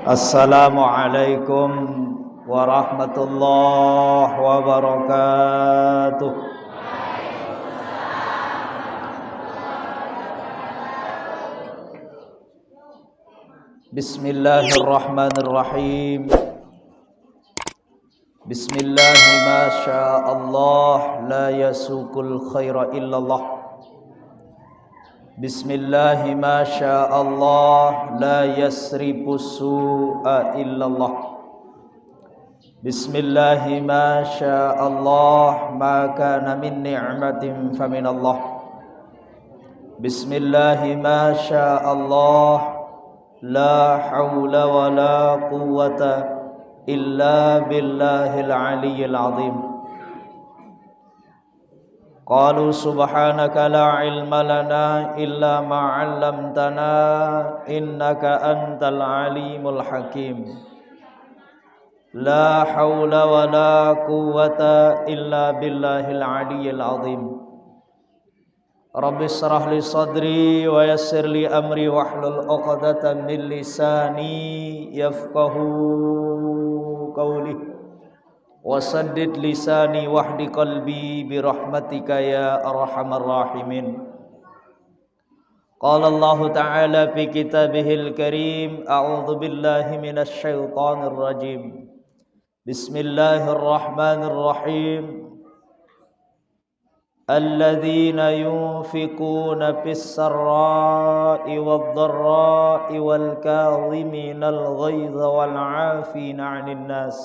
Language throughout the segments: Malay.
Assalamualaikum warahmatullahi wabarakatuh. Bismillahirrahmanirrahim. Bismillahi ma sya'allah la yasukul khaira illallah. Bismillahi ma sya'allah la yasrifu su'a illallah. Bismillahi ma sya'allah ma kana min ni'matin faminallah. Bismillahi ma sya'allah la hawla wa la quwwata illa billahil aliyyil azim. Qalu subhanaka la ilma lana illa ma 'allamtana innaka antal alimul hakim. La haula wa la quwwata illa billahil aliyyil azim. Rabbi shrah li sadri wa yassir li amri wahlul 'uqdatam min lisani yafqahu qawli. Wasaddid lisani wahdi qalbi birahmatika ya arhamar rahimin. Qala Allah ta'ala fi kitabihil karim, a'udzu billahi minasy syaithanir rajim. Bismillahirrahmanirrahim. Alladzina yunfikuna fis sarra'i wadh-dharra'i wal kadhiminal ghaidha wal 'afina 'anil nas.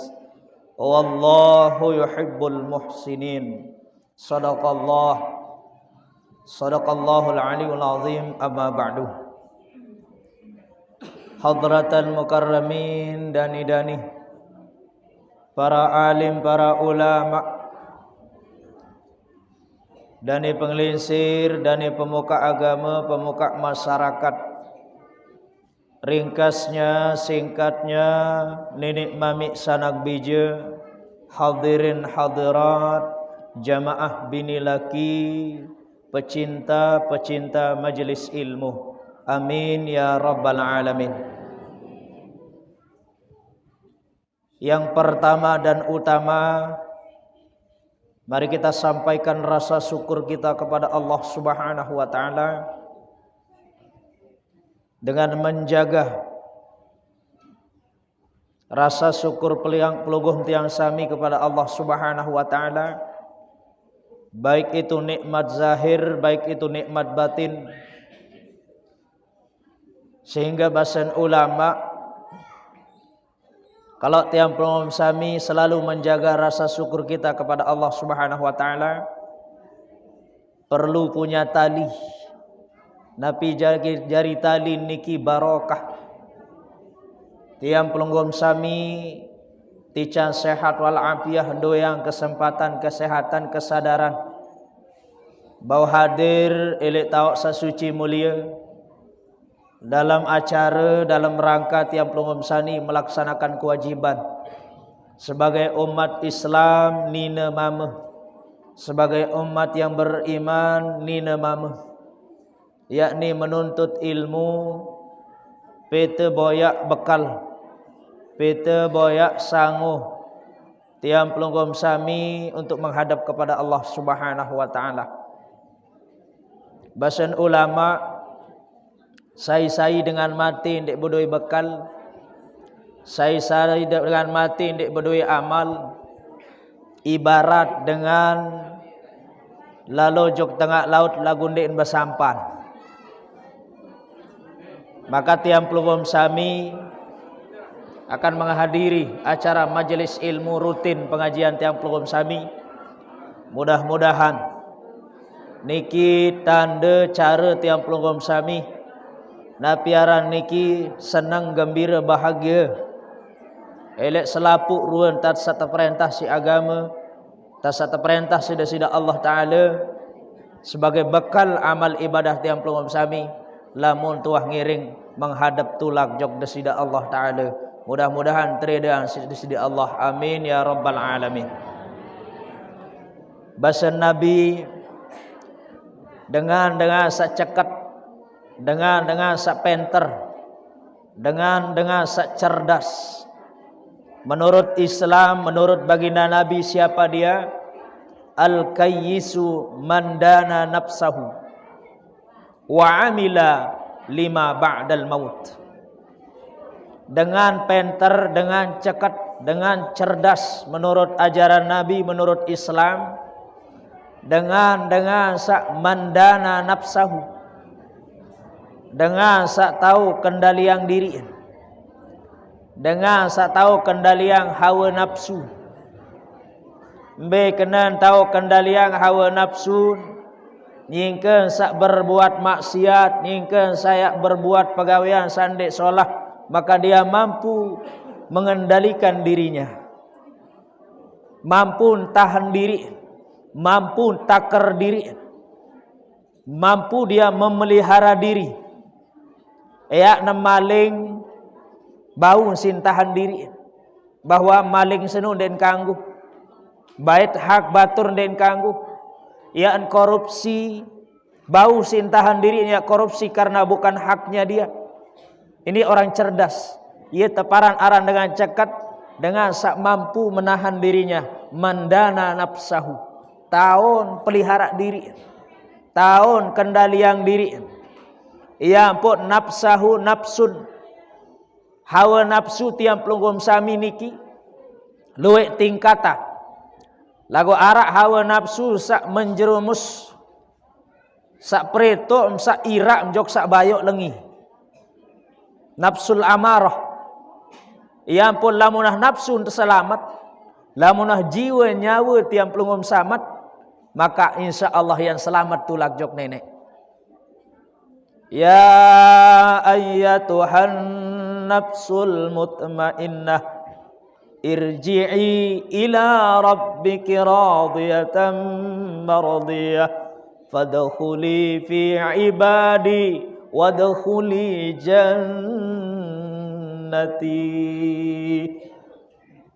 Wallahu yuhibbul muhsinin. Sadaqallahul aliyyul azim. Amma ba'du. Hadratal mukarramin, dani-dani, para alim, para ulama, dani penglinsir, dani pemuka agama, pemuka masyarakat. Ringkasnya, singkatnya, nenek mami sanak bija, hadirin hadirat, jamaah bini laki, pecinta-pecinta majelis ilmu. Amin ya rabbal alamin. Yang pertama dan utama, mari kita sampaikan rasa syukur kita kepada Allah Subhanahu wa taala dengan menjaga rasa syukur pelugum tiang sami kepada Allah Subhanahu wa taala, baik itu nikmat zahir, baik itu nikmat batin, sehingga bahasan ulama kalau tiang pelugum sami selalu menjaga rasa syukur kita kepada Allah Subhanahu wa taala, perlu punya tali. Nabi jari tali niki barokah. Tiang pelunggum sami tican sehat wal afiah, doyang kesempatan, kesehatan, kesadaran bahwa hadir elek tawak sasuci mulia dalam acara, dalam rangka tiang pelunggum sani melaksanakan kewajiban sebagai umat Islam nina mama, sebagai umat yang beriman nina mama, yakni menuntut ilmu, pete boyak bekal, pete boyak sangguh tiang pelunggum sami untuk menghadap kepada Allah Subhanahu wa taala. Bahasan ulama, sai-sai dengan mati ndak bodoi bekal, sai-sai dengan mati ndak bodoi amal, ibarat dengan lalu jok tengah laut lagu ndak bersampan. Maka tiang pelugum sami akan menghadiri acara majelis ilmu rutin pengajian tiang pelugum sami. Mudah-mudahan niki tanda cara tiang pelugum sami napiaran niki senang, gembira, bahagia, elek selapuk ruan tat satu perintah si agama, tat satu perintah sida-sida Allah Ta'ala sebagai bekal amal ibadah tiang pelugum sami. Lamun tuah ngiring menghadap tulak jog desida Allah Ta'ala. Mudah-mudahan teridang desida Allah. Amin ya rabbal alamin. Bahasa Nabi dengan sak cekat, dengan sak penter, dengan sak cerdas. Menurut Islam, menurut baginda Nabi, siapa dia? Al-kayyisu man dana nafsahu wa amila lima ba'dal maut. Dengan pintar, dengan cekat, dengan cerdas menurut ajaran Nabi, menurut Islam, dengan sak mandana nafsahu, dengan sak tahu kendalian diri, dengan sak tahu kendalian hawa nafsu. Be kena tahu kendalian hawa nafsu, nyingkeun sak berbuat maksiat, nyingkeun saya berbuat pegawaian sandek solah, maka dia mampu mengendalikan dirinya, mampu tahan diri, mampu takar diri, mampu dia memelihara diri. Ya maling bau sin tahan diri, bahwa maling senu den kanggu, bait hak batur den kanggu. Ya korupsi bau sin tahan diri, ya korupsi karena bukan haknya dia. Ini orang cerdas. Ia teparan aran dengan cekat, dengan sak mampu menahan dirinya. Mandana nafsahu, tahun pelihara diri, tahun kendalian diri. Ia pun nafsahu nafsun, hawa nafsu tiang pelunggum sami niki luwek tingkata. Lagu arak hawa nafsu sak menjerumus, sak preto, sak irak jok sak bayok lengi. Nafsul amarah, ia pun lamunah nafsu untuk selamat, lamunah jiwa nyawa tiang pelungum selamat, maka insya Allah yang selamat tulak jok nenek. Ya ayyatuhan nafsul mutmainnah, irji'i ila rabbiki radiyatan mardiyah, fadkhuli fi ibadi wadkhuli jannati.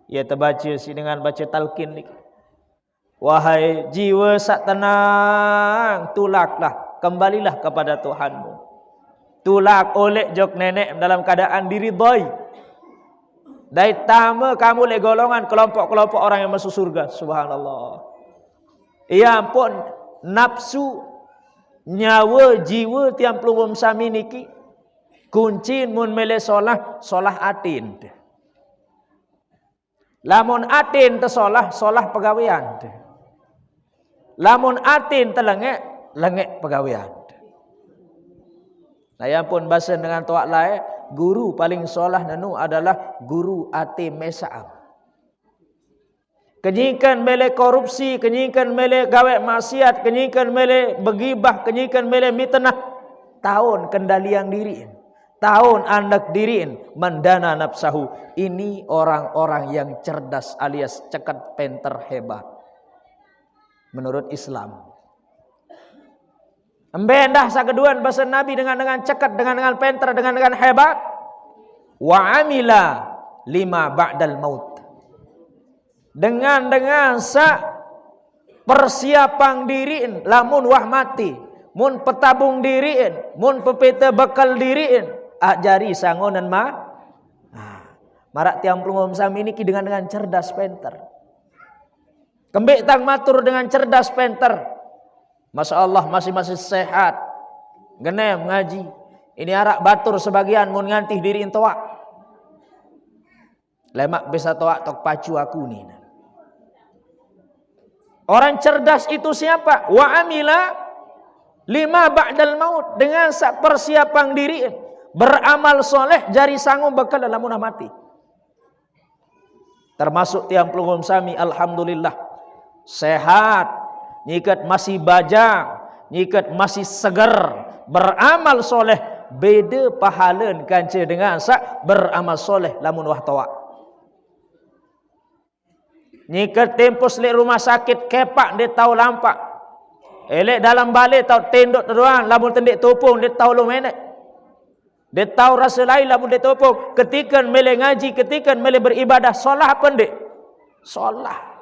Ya terbaca si dengan baca talqin ni. Wahai jiwa sak tenang, tulaklah, kembalilah kepada Tuhanmu. Tulak oleh jok nenek dalam keadaan diridhai. Dari tama kamu le golongan kelompok-kelompok orang yang masuk surga. Subhanallah. Ya ampun, nafsu, nyawa, jiwa tiang pelungum sami niki kunci mun mele solah, solah atin. Lamun atin te solah, solah pegawaian. Lamun atin te lengek, lengek pegawaian. Nah ya pun bahasa dengan tuak lain, guru paling solah nanu adalah guru atim mesaam. Kenyikan mele korupsi, kenyikan mele gawe maksiat, kenyikan mele begibah, kenyikan mele mitnah. Tahun kendalian diri, tahun anak diri, mandana nafsahu. Ini orang-orang yang cerdas alias cekat penter hebat menurut Islam. Embendah sakeduan bahasa Nabi dengan cekat, dengan penter, dengan hebat. Wa amila lima ba'dal maut. Dengan sa persiapan diriin lamun wah mati, mun petabung diriin, mun pepeta bekal diriin, ajari sangonan marak tiang pelungum sami ini dengan cerdas penter. Kembik tang matur dengan cerdas penter. Masya Allah masih sehat, genem ngaji. Ini arak batur sebagian mun ngantih diri toak. Lemak bisa toak tok pacu aku ni. Orang cerdas itu siapa? Wa amila lima ba'dal maut, dengan sak persiapan diri, beramal soleh jari sanggup bekal dalam munah mati. Termasuk tiang pelungum sami alhamdulillah sehat. Nyikat masih bajang, nyikat masih segar, beramal soleh, beda pahalan kanca dengan sak beramal soleh lamun wah tawa. Nyikat tempus lek rumah sakit kepak dia tahu lampak. Elek dalam balik tahu tendok doang, lamun tendek topong dia tahu lu menek. Dia tahu rasa lain lamun dia topong. Ketika mele ngaji, ketika mele beribadah, solah apa ndek? Solah.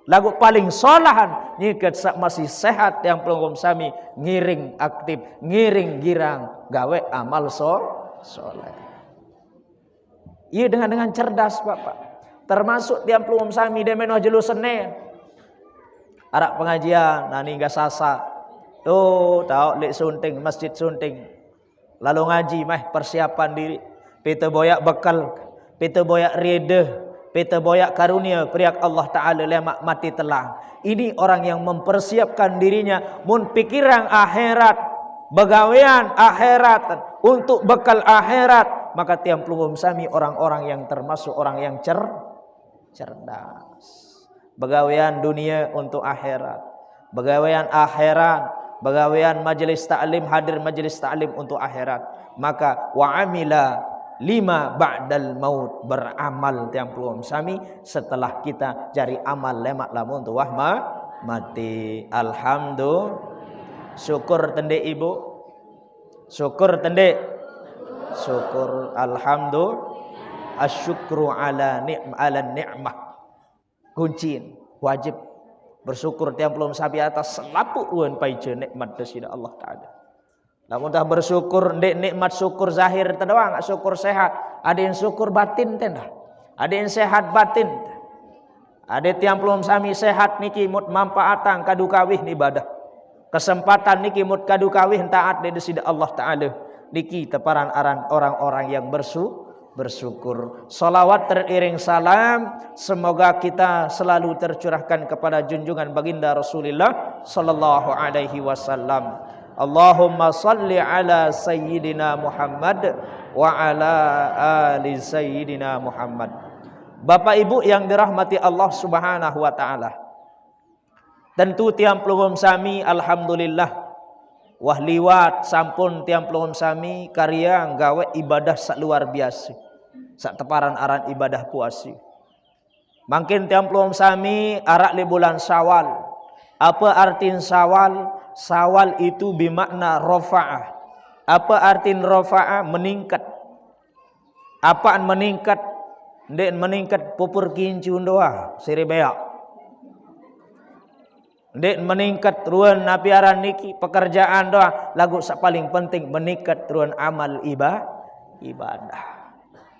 Lagu paling solahan nyikat sak masih sehat yang pelungkum sami ngiring aktif, ngiring girang gawe amal soleh. Ia dengan cerdas Bapak. Termasuk tiang pelum sami dia menoh jelu Senin. Arak pengajian nani enggak sasa. Tuh, tahu lek sunting masjid sunting. Lalu ngaji mah persiapan diri. Pita boyak bekal, pita boyak reda, pita boyak karunia priak Allah Taala lemak mati telang. Ini orang yang mempersiapkan dirinya mun pikiran akhirat, begawean akhirat untuk bekal akhirat, maka tiang pelum sami orang-orang yang termasuk orang yang cerdas. Begawean dunia untuk akhirat, begawean akhirat, begawean majelis taklim, hadir majelis taklim untuk akhirat. Maka wa amila lima ba'dal maut, beramal tiang pelum sami setelah kita jari amal lemak lamun tu wahma mati. Alhamdulillah. Syukur tende ibu, syukur tende, syukur. Alhamdulillah. Asyukru ala ni'mah. Kuncin wajib bersyukur tiang pelum sami atas selaput uan paije nikmat dari Allah Taala. Lamun dah bersyukur ndek nikmat syukur zahir teh doang, syukur sehat. Ada yang syukur batin teh dah. Ada yang sehat batin. Ada tiang pelum sami sehat niki mut manfaatan kadu kawih ibadah. Kesempatan niki mut kadu kawih taat dari sida Allah Taala. Niki teparan aran orang-orang yang bersyukur. Salawat teriring salam semoga kita selalu tercurahkan kepada junjungan baginda Rasulullah sallallahu alaihi wasallam. Allahumma salli ala sayyidina Muhammad wa ala ali sayyidina Muhammad. Bapak Ibu yang dirahmati Allah Subhanahu wa taala. Tentu tiang pelum sami alhamdulillah wah liwat sampun tiang pelum sami karya nggawe ibadah sak luar biasa. Sak teparan aran ibadah puasa. Mungkin tiang pelum sami arak li bulan Syawal. Apa artin Syawal? Syawal itu bermakna rafa'ah. Apa artin rafa'ah? Meningkat. Apaan meningkat? Ndek meningkat pupur kincun doa siri beak. Ndek meningkat ruan napiaran niki pekerjaan doa lagu sak paling penting meningkat ruan amal ibadah.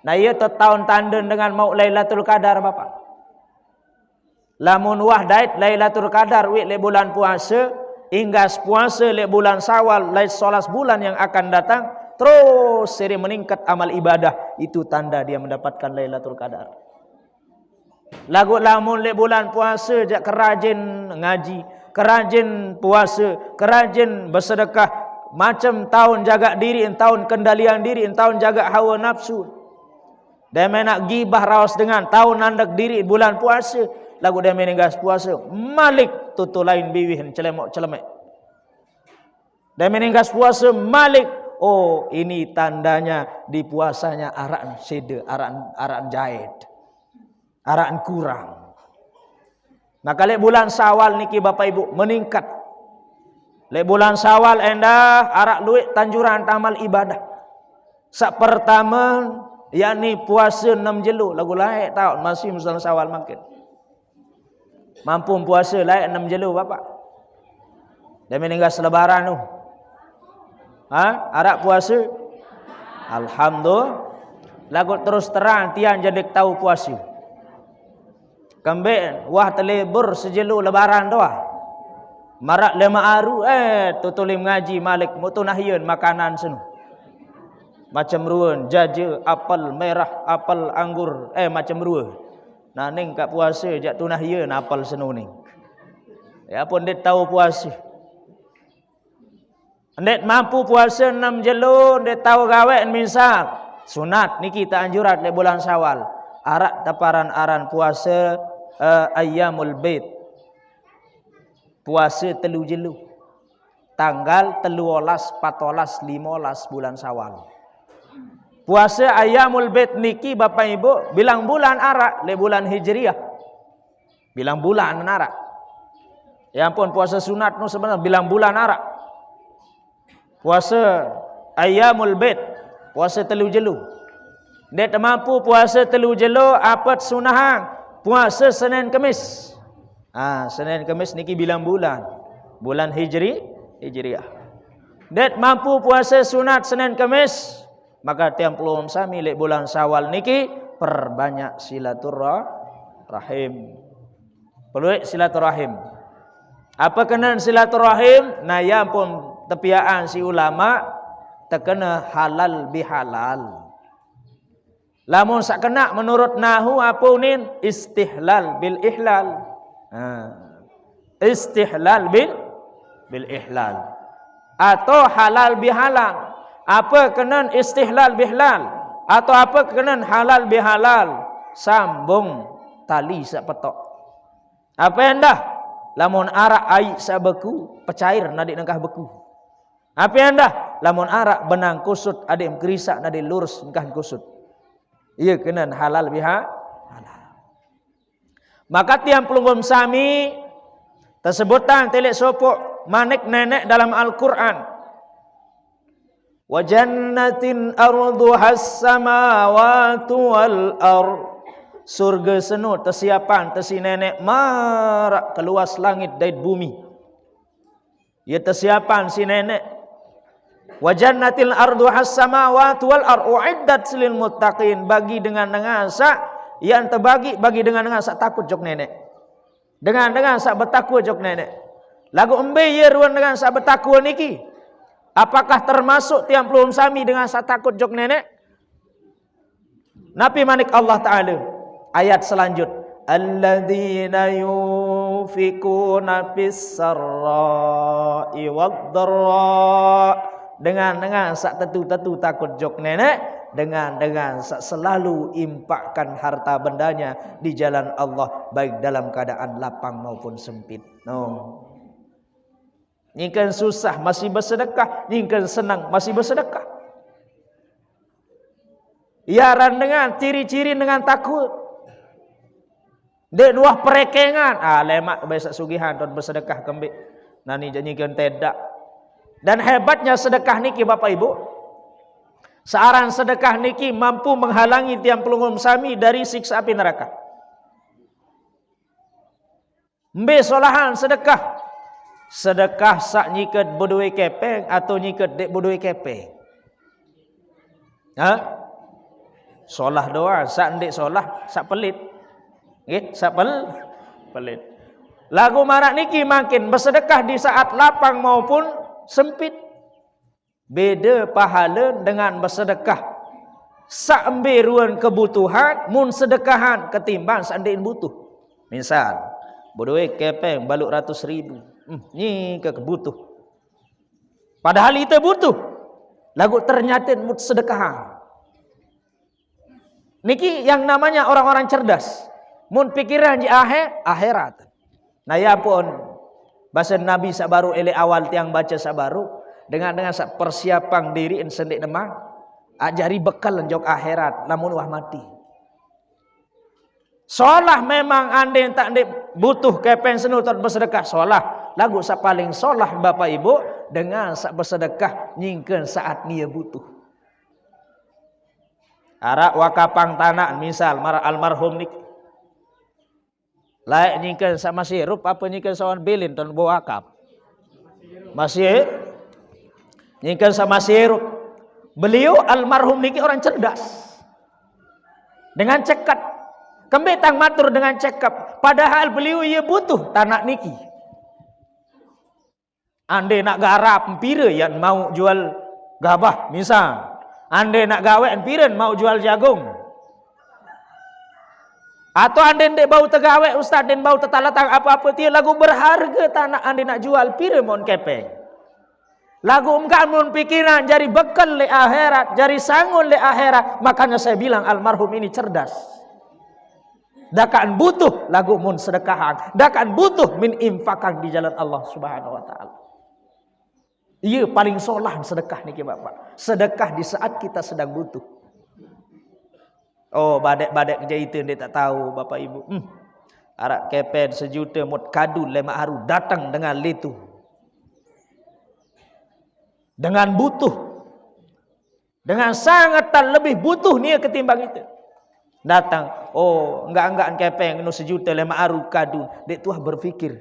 Nah ia tahun tanda dengan mau Lailatul Qadar Bapak. Lamun wah dait Lailatul Qadar wi le bulan puasa hingga puasa le bulan Syawal lai 11 bulan yang akan datang terus seri meningkat amal ibadah, itu tanda dia mendapatkan Lailatul Qadar. Lagu lamun le bulan puasa jak kerajin ngaji, kerajin puasa, kerajin bersedekah, macam tahun jaga diri, tahun kendalian diri, tahun jaga hawa nafsu. Dan menak gibah rawas dengan tahun nandak diri bulan puasa, lagu dia meninggas puasa, malik tutu lain biwih celemok celemek. Dan meninggas puasa malik, oh ini tandanya di puasanya araan sede, araan jahit, araan kurang. Nah kalau bulan Syawal niki Bapak Ibu meningkat. Le bulan Syawal endah arak luik tanjuran tamal ibadah. Sak pertama yakni puasa 6 jelu lagu laik tahun masih bulan Syawal makin. Mampu puasa laik 6 jelu Bapak. Dan meninggal selebaran tu. Ha? Arak puasa? Alhamdulillah. Lagu terus terang tiang jadi tahu puasa. Kembali wah telebur sejelu lebaran doa. Marak lema aru tutulim ngaji malik mutunahiyun makanan senu. Macam ruan jaje apel merah, apel anggur, macam ruan. Nah ning kat puasa jak tunahiyun apel senu ning. Ya pun dia tahu puasa. Ndet mampu puasa 6 jelu, ndet tahu gawe misal sunat niki kita anjurat le bulan Syawal. Arak taparan aran puasa ayyamul bait. Puasa 3 jelu. Tanggal 13, 14, 15 bulan Syawal. Puasa ayyamul bait niki Bapak Ibu bilang bulan arak le bulan Hijriah. Bilang bulan arak. Ya ampun puasa sunat nu sebenarnya bilang bulan arak. Puasa ayyamul bait, puasa 3 jelu. Dia tak mampu puasa 3 jelu apat sunahan, puasa Senin Kemis. Senin Kemis niki bilang bulan. Bulan Hijriah. Dia mampu puasa sunat Senin Kemis, maka tiang pelum sami lek bulan Syawal niki perbanyak silaturahim. Perlu silaturahim. Apa kena silaturahim? Nah ya pun tepiaan si ulama terkena halal bihalal. Lamun sak kena menurut nahu apa nin? Istihlal bil ihlal. Istihlal bil ihlal. Atau halal bihalal. Apa kena istihlal bihalal? Atau apa kena halal bihalal? Sambung tali sak petok. Apa yang dah? Lamun arak air sak beku, pecair nadik nangkah beku. Apa yang dah? Lamun arak benang kusut adik mengerisak nadik lurus nangkah kusut. Ia kena halal bihalal. Maka tiang pelunggum sami tersebutan telik sopok manik nenek dalam Al-Quran. Wa jannatin arduhas samawati wal ard. Surga senu tersiapan tersi nenek marak keluas langit dan bumi. Ia tersiapan si nenek. Wa jannatil arduhas samawati wal ard uiddat lil muttaqin. Bagi dengan sak yang terbagi bagi dengan sak takut jok nenek. Dengan sak bertakwa jok nenek. Lagu embe ye ruan dengan sak bertakwa niki. Apakah termasuk tiang pelum sami dengan sak takut jok nenek? Nabi manik Allah Ta'ala. Ayat selanjut. Alladzina yunfikuna fis sarra'i wad dharra. Dengan sak tetu takut jok nenek. Dengan sak selalu impakkan harta bendanya di jalan Allah. Baik dalam keadaan lapang maupun sempit. Nyingkan susah masih bersedekah. Nyingkan senang masih bersedekah. Iaran dengan ciri-ciri dengan takut. Dek dua perekengan. Lemak biasa sugihan dan bersedekah kembik. Nani janjikan tidak. Dan hebatnya sedekah niki Bapak Ibu. Searan sedekah niki mampu menghalangi tiang pelunggum sami dari siksa api neraka. Mbe solahan sedekah. Sedekah sak nyiket bodoi kepeng atau nyiket dek bodoi kepeng. Solah doa, sak ndek solah, sak pelit. Nggih, sak pelit. Lagu marak niki makin bersedekah di saat lapang maupun sempit. Beda pahala dengan bersedekah sak embe ruan kebutuhan mun sedekahan ketimbang sak ndek butuh. Misal, bodoi kepeng baluk 100.000. Ni kebutuh. Padahal itu butuh. Lagu ternyata mut sedekahan. Niki yang namanya orang-orang cerdas. Mun pikiran di akhirat. Nah ya pun bahasa Nabi sabaru ele awal tiang baca sabaru dengan persiapan diri sendik demang ajari bekal jok akhirat namun wah mati. Solah memang ande tak ndek butuh kepen senu tot bersedekah solah. Lagu sak paling solah Bapak Ibu dengan sak bersedekah nyingkeun saat dia butuh. Arak wakapang tanah misal marah almarhum niki. Laik nyingkeun sama sirup apa nyingkeun sawan bilin ton bawa wakap. Masih nyingkeun sama sirup. Beliau almarhum niki orang cerdas. Dengan cekat. Kembetang matur dengan cekap. Padahal beliau ia butuh tanah niki. Ande nak garap empire yang mau jual gabah misal. Ande nak gawe empiren mau jual jagung. Atau ande ndek bau tegawe ustaz den bau tetalatang apa-apa dia lagu berharga tanah ande nak jual pire mon kepeng. Lagu engkau mun pikiran jari bekal le akhirat, jari sangun le akhirat. Makanya saya bilang almarhum ini cerdas. Dakan butuh lagu mun sedekahan, dakan butuh min infakan di jalan Allah Subhanahu wa taala. Iya paling solah sedekah niki Bapak. Sedekah di saat kita sedang butuh. Oh badek-badek kerja itu dia tak tahu Bapak Ibu. Arak kepen sejuta mut kadu lema haru datang dengan litu. Dengan butuh. Dengan sangat lebih butuh nia ketimbang itu. Datang, oh enggak kepeng nu sejuta lema haru kadu. Dek tuah berpikir.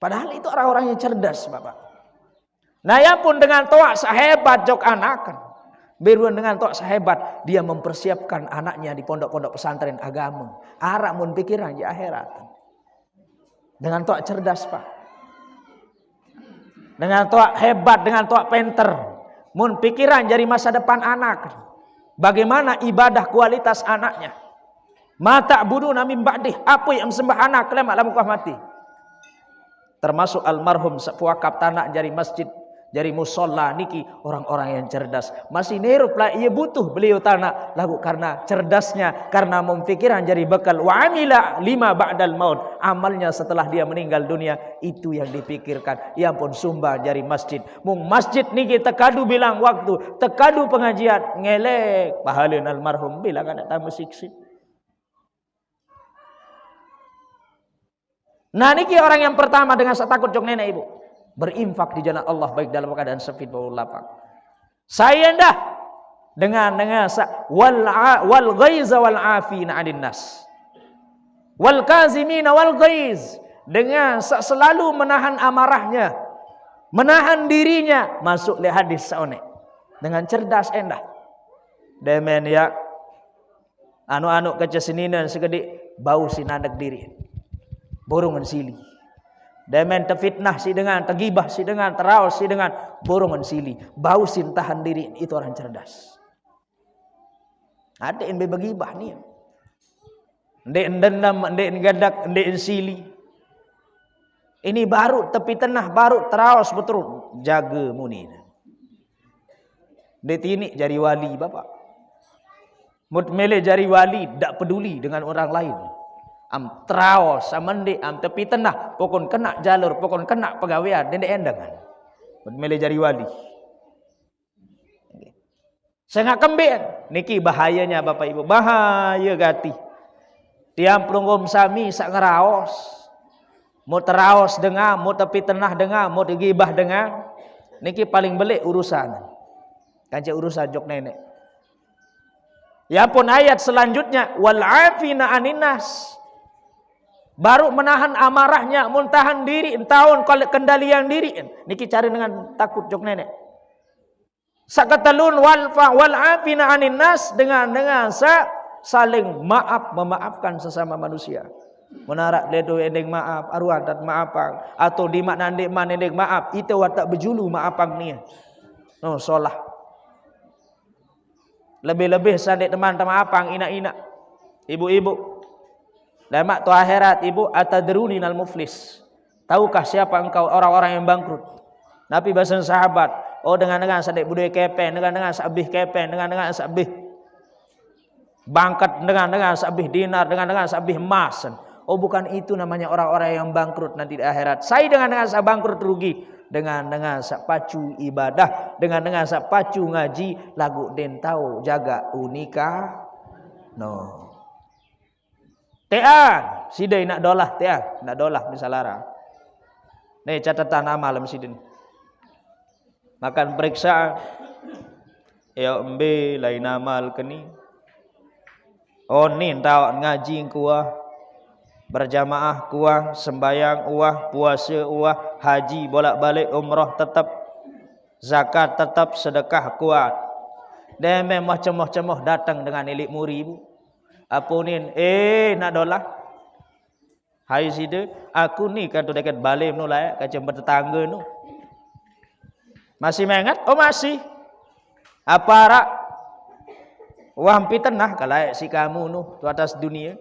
Padahal itu orang-orang yang cerdas Bapak. Nah ya pun dengan toak sehebat jok anakan. Beruan dengan tok sahebat, dia mempersiapkan anaknya di pondok-pondok pesantren agama. Arak mun pikiran di akhirat. Dengan tok cerdas, Pak. Dengan tok hebat, dengan tok pinter. Mun pikiran jadi masa depan anak. Bagaimana ibadah kualitas anaknya. Mata budu nami ba'dih, apa yang sembah anak kelema lamu kah mati. Termasuk almarhum sepuakap tanah jadi masjid, jadi musola niki orang-orang yang cerdas. Masih nerup lah ia butuh beliau tanah lagu karena cerdasnya, karena mempikiran jadi bekal. Wa amila lima ba'dal maut, amalnya setelah dia meninggal dunia itu yang dipikirkan. Ya pun sumbah jadi masjid. Mung masjid niki tekadu bilang waktu, tekadu pengajian ngelek pahalun almarhum bilang ada tamu siksi. Nah niki orang yang pertama dengan takut jok nenek ibu. Berinfak di jalan Allah baik dalam keadaan sempit maupun lapang. Saya dah dengan wal ghaiza wal afina 'anil nas. Wal kazimina wal ghaiz, dengan selalu menahan amarahnya, menahan dirinya, masuk le hadis saone. Dengan cerdas endah. Demen ya anu-anu kecesininan segede bau sinadak diri. Borongan sili. Demen terfitnah si dengan, tergibah si dengan, teraus si dengan, borongan sili. Bau sin tahan diri, itu orang cerdas. Ada yang begibah nih. Ndek dendam, ndek gadak, ndek sili. Ini baru tepi tenah, baru teraus betul. Jaga muni. Ndek tini jari wali bapak. Mutmele jari wali, tak peduli dengan orang lain. Am traos amende am tepi tenah pokon kena jalur pokon kena pegawaian dende endangan mele jari wali. Sengak kembien niki bahayanya Bapak Ibu, bahaya gati. Tiam pelunggum sami sak ngeraos. Mau teraos dengar, mau tepi tenah dengar, mau digibah dengar. Niki paling belik urusan. Kanca urusan jok nenek. Ya pun ayat selanjutnya wal afina 'anil nas. Baru menahan amarahnya, muntahan diri, tahun kendalian diri. Niki cari dengan takut jok nenek. Sakatalun wal afina 'anil nas, dengan saling maaf, memaafkan sesama manusia. Menarak ledo endeng maaf, arwah dat maafang atau di mak nandek man endeng maaf, itu watak bejulu maafang nia. No solah. Lebih-lebih sandek teman maafang ina-ina. Ibu-ibu Lemak tu akhirat ibu atadruni nal muflis. Tahukah siapa engkau orang-orang yang bangkrut? Nabi bahasa sahabat. Oh dengan sadek budaya kepen, dengan sabih kepen, dengan sabih bangkat, dengan sabih dinar, dengan sabih emas. Oh bukan itu namanya orang-orang yang bangkrut nanti di akhirat. Saya dengan sa bangkrut rugi. Dengan sa pacu ibadah, dengan sa pacu ngaji, lagu den tahu jaga unika. No. Tean, sidai nak dolah tean, nak dolah misalara. Nih catatan amal sidin. Makan periksa, ya embe lain amal keni. Oh ni tahu ngaji kuah, berjamaah kuah, sembayang uah, puasa uah, haji bolak-balik, umrah tetap, zakat tetap, sedekah kuat. Dan memang cemoh-cemoh datang dengan ilik muri ibu. Apunin, nak dolah. Hai sida, aku ni kan tu dekat balim nu lah, kacang bertetangga nu. Masih mengat? Oh masih. Apa rak? Wampi tenah kalau si kamu nu tu atas dunia.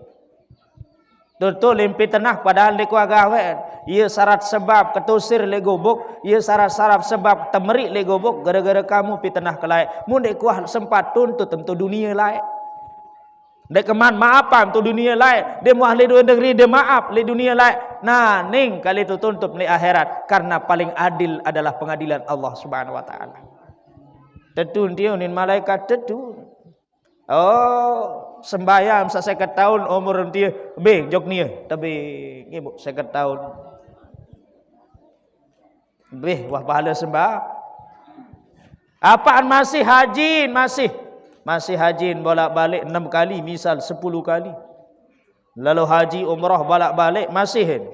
Tu limpi tenah padahal deku agawen. Ia syarat sebab ketusir le gobok, ia syarat sebab temerik le gobok gara-gara kamu pi tenah kelai. Mun dek kuah sempat tuntut tentu dunia lain. Dek keman maafan tu dunia lain. Dia muah le negeri dia maaf le dunia lain. Nah, ning kali itu tuntut le akhirat karena paling adil adalah pengadilan Allah Subhanahu wa taala. Tetun tiunin malaikat tetun. Oh, sembahyang 50 tahun umur dia be jok nia tapi ibu 50 tahun. Be wah pahala sembah. Apaan masih haji masih haji bolak-balik 6 kali misal 10 kali. Lalu haji umrah bolak-balik masih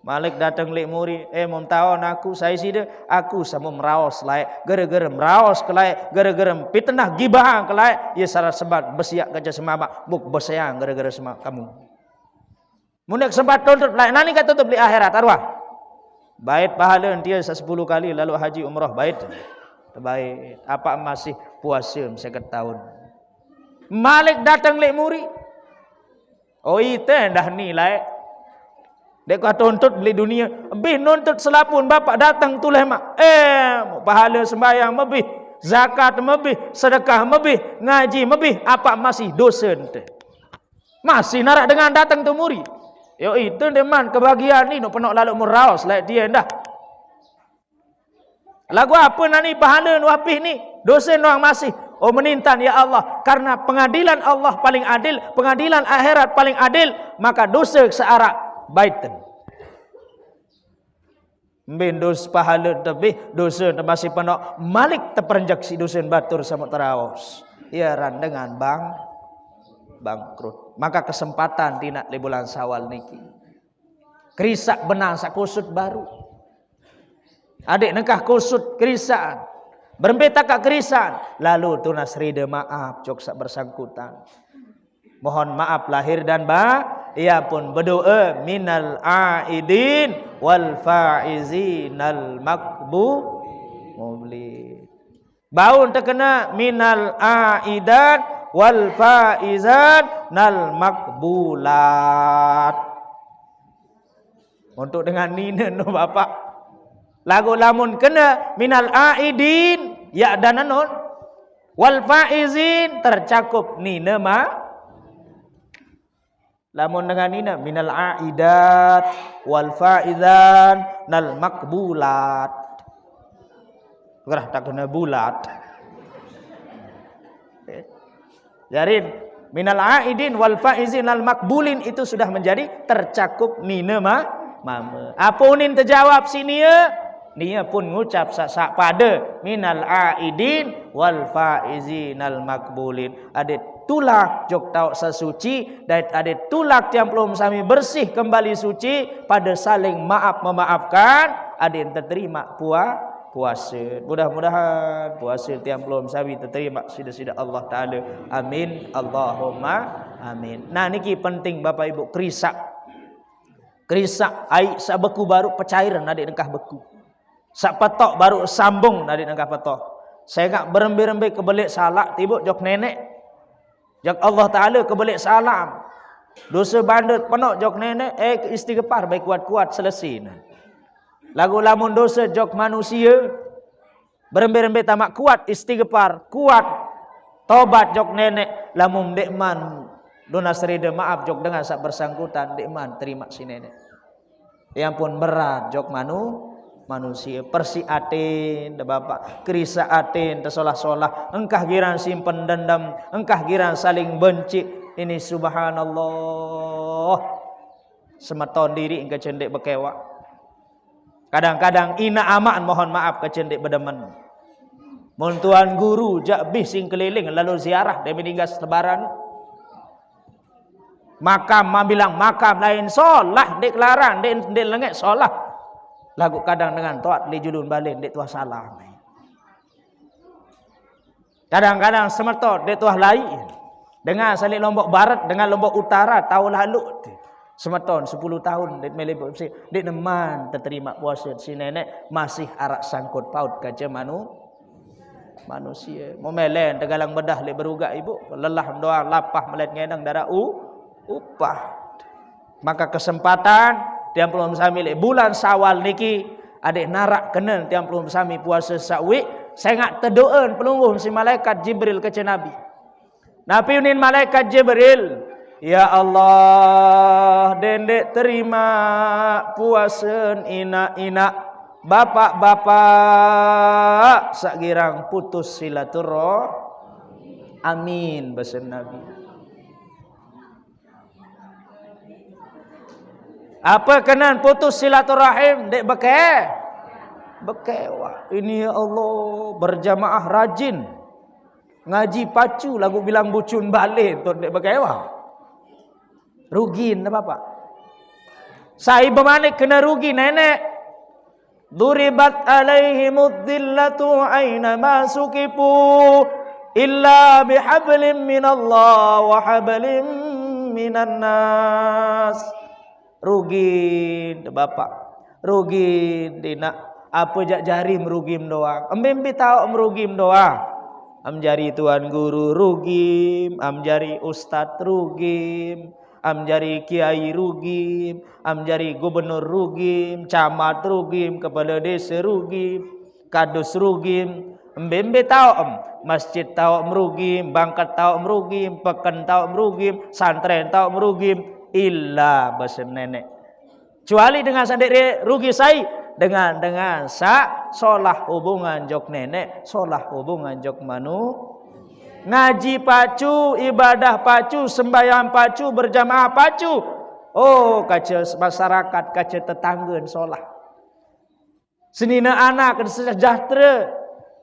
Malik datang lek muri, mom tahu aku saya sida, aku sama meraos lain, gara-gara meraos kelai, gara-gara fitnah gibah kelai, ya sarat sebat besiak kaca semama, buk besayang gara-gara semua kamu. Munek sempat tuntut lain, nani kata tutup di akhirat arwah. Bait pahala dia 10 kali lalu haji umrah bait. Terbaik. Apa masih puasa 50 tahun. Malik datang lek muri. Oh itu dah nilai. Dek kau tuntut beli dunia, lebih nuntut selapun bapak datang tulah mak. Pahala sembahyang lebih, zakat lebih, sedekah lebih, ngaji lebih, apa masih dosa ente? Masih narak dengan datang tu muri. Yo itu deman kebahagiaan ni, no penok lalu muraus like dia dah. Lagu apa nani pahala nu apih ni? Dosa nuang masih. Oh menintan ya Allah, karena pengadilan Allah paling adil, pengadilan akhirat paling adil, maka dosa searak baitan. Bendos pahala tapi dosa masih penok Malik terperenjak si dosa batur sama terawas. Ya ran dengan bangkrut. Maka kesempatan tinak di bulan Syawal niki. Krisak benang sak kusut baru. Adik nekah kusut kerisaan. Berembeta kak kerisaan. Lalu tunas rida maaf cok sak bersangkutan. Mohon maaf lahir dan ia pun berdoa minal aidin wal faizinal maqbulin. Baun terkena minal aidan wal faizanal maqbulat. Untuk dengan nina no bapak. Lagu lamun kena minal aidin ya dan non wal faizin tercakup nina lamun dengan ini minal aidat wal faizan nal makbulat. Gerah tak kena bulat. Jarin minal aidin wal faizin nal makbulin itu sudah menjadi tercakup nina mama. Apa unin terjawab sini ya? Dia pun ngucap sak pada minal aidin wal faizin nal makbulin. Ada tulak jok tahu sesuci dan ada tulak yang belum sami bersih kembali suci pada saling maaf memaafkan ada yang terterima puasa. Mudah-mudahan puasa yang belum sami terterima sida-sida Allah Taala. Amin Allahumma amin. Nah niki penting Bapak Ibu krisak air sak beku baru pecairan ada dengkah beku. Sak patok baru sambung ada dengkah patok. Saya enggak berembe-rembe kebelik salak tibuk jok nenek. Jak Allah Ta'ala kebelik salam. Dosa bandut penok jok nenek. Istighfar baik kuat-kuat selesai. Lagu lamun dosa jok manusia. Berembe-rembe tamak kuat istighfar. Kuat. Tobat jok nenek. Lamun dekman. Dona serida maaf jok dengan sak bersangkutan. Dekman terima si nenek. Yang pun berat jok manusia persi atin da bapak kerisa atin tersolah-solah engkah giran simpen dendam engkah giran saling benci ini subhanallah semeton diri engkau cendek bekewa kadang-kadang ina aman mohon maaf ke cendek bedemen mun tuan guru jak bih sing keliling lalu ziarah dia meninggal lebaran makam bilang makam lain solah dek larang dek lengek solah lagu kadang dengan toat li julun balik dek tuah salah. Kadang-kadang semertot dek tuah lain. Dengan salik Lombok Barat dengan Lombok Utara tahun lalu. Semerton 10 tahun dek melebur dek neman terterima puasa si nenek masih arak sangkut paut kaca manusia. Momelen tegalang bedah le berugak ibu, lelah doang lapah melet ngedang darah upah. Maka kesempatan tiang pelum sami le bulan Syawal niki adik narak kena tiang pelum sami puasa sawi saya ngak terdoa pelungguh si malaikat Jibril ke Nabi. Nabi unin malaikat Jibril, ya Allah dendek terima puasa ina bapak-bapak sakirang putus silaturahim. Amin bahasa Nabi. Apa kenan putus silaturahim dek bekewa. Ini ya Allah berjamaah rajin ngaji pacu lagu bilang bucun balik untuk dek bekewa. Rugin apa? Sai bermanik kena rugi nenek. Duribat alaihimud dhillatu aina ma sukifu illa bihablim minallah wa hablim minan nas. Rugi bapak, rugi dina apa jak jari merugim doang. Embi tahu merugim doang. Am jari tuan guru rugim, am jari ustad rugim, am jari kiai rugim, am jari gubernur rugim, camat rugim, kepala desa rugim, kadus rugim. Embi tahu masjid tahu merugim, bangkat tahu merugim, pekan tahu merugim, santren tahu merugim, illa bahasa nenek. Kecuali dengan sendiri rugi saya dengan solah hubungan jok nenek, solah hubungan jok manu, ngaji pacu, ibadah pacu, sembahyang pacu, berjamaah pacu. Oh, kaca masyarakat, kaca tetangga solah. Senina anak sejahtera,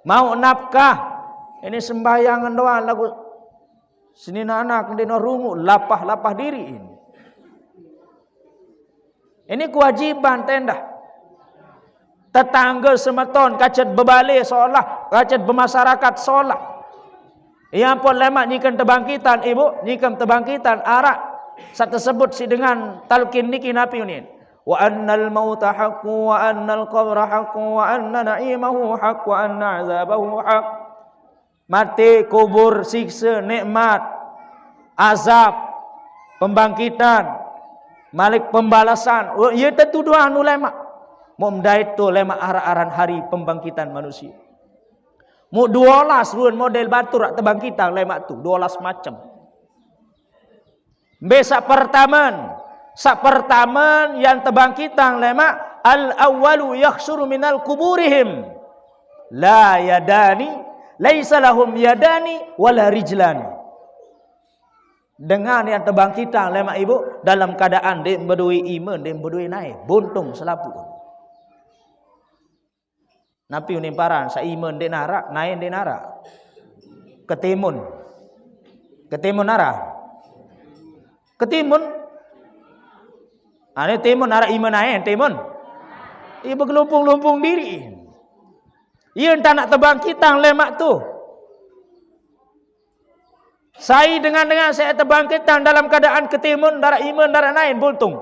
mau nafkah. Ini sembahyang doang lagu. Senina anak dino rungu, lapah diri ini. Ini kewajiban tenda. Tetangga semeton kacet berbalik solah, kacet bermasyarakat solah. Yang pun lemak nyikan terbangkitan ibu, nyikan terbangkitan arak. Saat tersebut si dengan talqin niki napi unin. Wa annal mauta haqqu wa annal qabra haqqu wa anna na'imahu haqqu wa anna azabahu haqq. Mati, kubur, siksa, nikmat, azab, pembangkitan, malik pembalasan. Oh, ia tentu doa anu lemak. Mu mdait tu lemak aran hari pembangkitan manusia. Mu 12 ruan model batur terbangkitan lemak tu 12 macam. Besak pertaman yang terbangkitan lemak al awwalu yakhsuru minal kuburihim la yadani laisa lahum yadani wala rijlani. Dengan yang terbangkitan lemak ibu dalam keadaan dia berdui iman, dia berdui naik buntung selapu. Napi unimparan sa iman dia narak, naik dia narak. Ketimun narak. Ketimun. Ane timun narak iman naik timun. Ia bergelumpung-lumpung diri. Ia entah nak terbangkitan lemak tu. Saya dengan saya terbangkitan dalam keadaan ketimun, darah iman, darah naik buntung.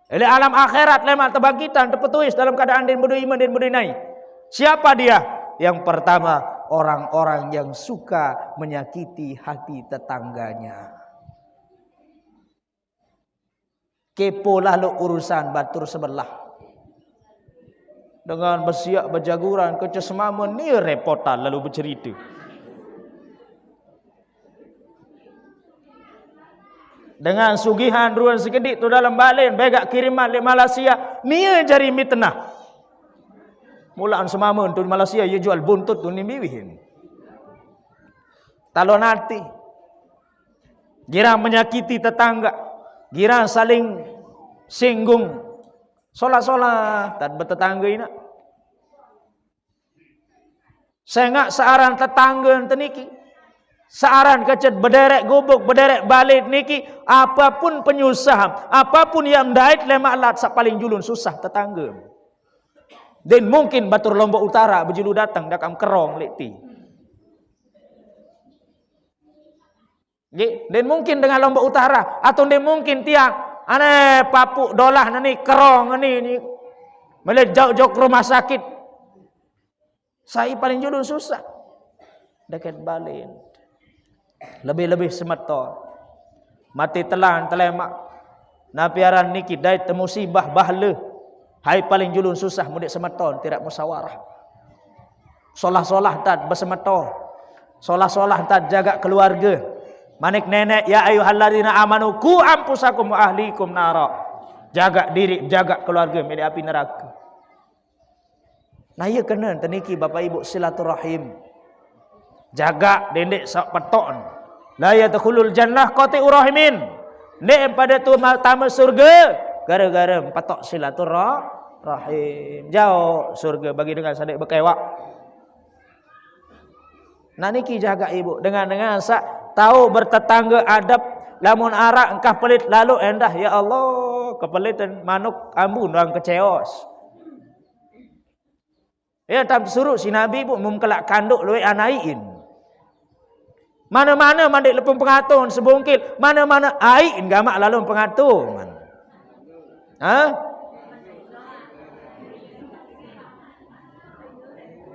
Oleh alam akhirat lemak terbangkitan terpetulis dalam keadaan dia berdua iman, dia berdua naik. Siapa dia? Yang pertama, orang-orang yang suka menyakiti hati tetangganya. Kepo lalu urusan batur sebelah. Dengan bersiap berjaguran kecesemaman ni repotan lalu bercerita. Dengan sugihan ruan sekedik tu dalam balin begak kiriman di Malaysia, nia jari mitnah. Mulaan semamun tu di Malaysia ia jual buntut tu ni biwihin. Talon hati. Girang menyakiti tetangga, girang saling singgung. Solah-solah tak bertetangga ini. Sengak searan tetangga teniki. Searan kecet bederek gubuk, bederek balik niki, apapun penyusahan, apapun yang dait lemak lat sak paling julun susah tetangga. Dan mungkin batur Lombok Utara berjulu datang dakam kerong lekti. Dan mungkin dengan Lombok Utara atau dia mungkin tiang ane papuk dolah ni kerong ni mele jauh-jauh ke rumah sakit. Saya paling julun susah. Dekat balin. Lebih-lebih semeton. Mati telan telemak. Napiaran niki dait musibah bahala. Hai paling julun susah mudik semeton tidak musyawarah. Solah-solah tad bersemeton. Solah-solah tad jaga keluarga. Manik nenek ya ayyuhalladzina amanu qu anfusakum wa ahlikum nara. Jaga diri, jaga keluarga dari api neraka. Nah ia kena teniki bapak ibu silaturahim. Jaga dendek sak peton. La yadkhulul jannah qati'ur rahimin. Nek pada tu tamu surga gara-gara patok silaturahim. Jauh surga bagi dengan sadik berkewak. Nah niki jaga ibu dengan sak tahu bertetangga adab Lamun arak engkah pelit lalu endah ya Allah kepelitan manuk ambun orang keceos. Ya tam suruh si Nabi pun memkelak kanduk luwe anaiin. Mana-mana mandik lepung pengatur sebungkil, mana-mana aiin gamak lalu pengatur.